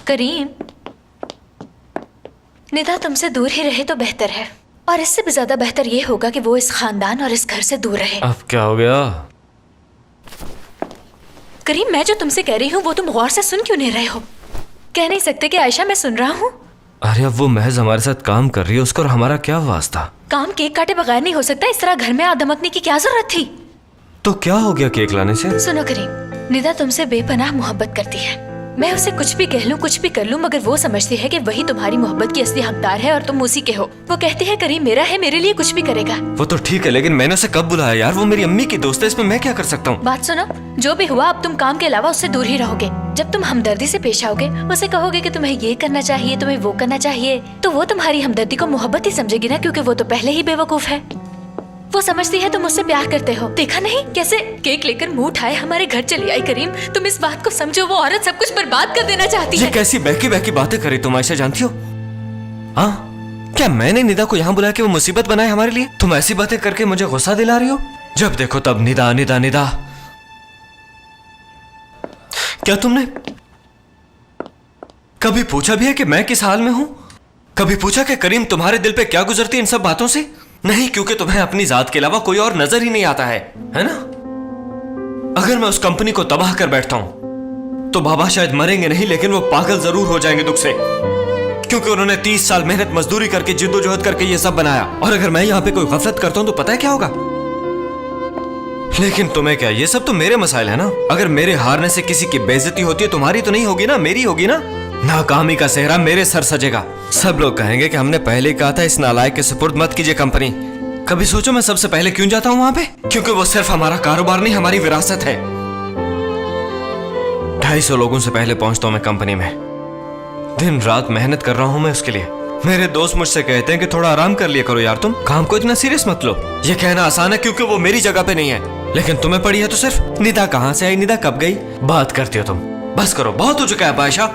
करीम, निदा तुमसे दूर ही रहे तो बेहतर है, और इससे भी ज्यादा बेहतर ये होगा कि वो इस खानदान और इस घर से दूर रहे। अब क्या हो गया? करीम, मैं जो तुमसे कह रही हूँ वो तुम गौर से सुन क्यों नहीं रहे हो? कह नहीं सकते कि आयशा मैं सुन रहा हूँ? अरे अब वो महज हमारे साथ काम कर रही है, उसका और हमारा क्या वास्ता? काम केक काटे बगैर नहीं हो सकता, इस तरह घर में आ धमकने की क्या जरूरत थी? तो क्या हो गया केक लाने से? सुनो करीम, निदा तुमसे बेपनाह मोहब्बत करती है। मैं उसे कुछ भी कह लूं, कुछ भी कर लूं, मगर वो समझती है कि वही तुम्हारी मोहब्बत की असली हकदार है और तुम उसी के हो। वो कहती है करीम मेरा है, मेरे लिए कुछ भी करेगा। वो तो ठीक है, लेकिन मैंने उसे कब बुलाया यार? वो मेरी अम्मी की दोस्त है, इसमें मैं क्या कर सकता हूँ? बात सुनो, जो भी हुआ अब तुम काम के अलावा उससे दूर ही रहोगे। जब तुम हमदर्दी से पेश आओगे, उसे कहोगे कि तुम्हें ये करना चाहिए, तुम्हें वो करना चाहिए, तो वो तुम्हारी हमदर्दी को मोहब्बत ही समझेगी ना, क्योंकि वो तो पहले ही बेवकूफ है। वो समझती है तुम मुझसे प्यार करते हो। देखा नहीं कैसे केक लेकर मुंह उठाए हमारे घर चली आई। करीम, तुम इस बात को समझो, वो औरत सब कुछ बर्बाद कर देना चाहती है। ये कैसी बहकी बहकी बातें करे तुम आयशा, जानती हो? हाँ, क्या मैंने निदा को यहाँ बुलाया कि वो मुसीबत बनाए हमारे लिए? तुम ऐसी बातें करके मुझे गुस्सा दिला रही हो? जब देखो तब निदा निदा निदा। क्या तुमने कभी पूछा भी है कि मैं किस हाल में हूं? कभी पूछा कि करीम तुम्हारे दिल पे क्या गुजरती है इन सब बातों से? नहीं, क्योंकि तुम्हें अपनी जात के अलावा कोई और नजर ही नहीं आता है ना? अगर मैं उस कंपनी को तबाह कर बैठता हूं तो बाबा शायद मरेंगे नहीं, लेकिन वो पागल जरूर हो जाएंगे दुख से, क्योंकि उन्होंने 30 साल मेहनत मजदूरी करके जिद्दोजहद करके ये सब बनाया। और अगर मैं यहां पे कोई गफलत करता हूं तो पता है क्या होगा? लेकिन तुम्हें क्या, ये सब तो मेरे मसाइल है ना। अगर मेरे हारने से किसी की बेइज्जती होती है, तुम्हारी तो नहीं होगी ना, मेरी होगी ना। नाकामी का सेहरा मेरे सर सजेगा। सब लोग कहेंगे कि हमने पहले कहा था इस नालायक के सुपुर्द मत कीजिए कंपनी। कभी सोचो मैं सबसे पहले क्यों जाता हूं वहां पे? क्योंकि वो सिर्फ हमारा कारोबार नहीं, हमारी विरासत है। 250 लोगों से पहले पहुंचता हूं मैं कंपनी में। दिन रात मेहनत कर रहा हूं मैं उसके लिए। मेरे दोस्त मुझसे कहते हैं कि थोड़ा आराम कर लिया करो यार, तुम काम को इतना सीरियस मत लो। ये कहना आसान है क्योंकि वो मेरी जगह पे नहीं है, लेकिन तुम्हें पड़ी है तो सिर्फ निदा कहां से आई, निदा कब गई, बात करती हो तुम। बस करो, बहुत हो चुका है आयशा।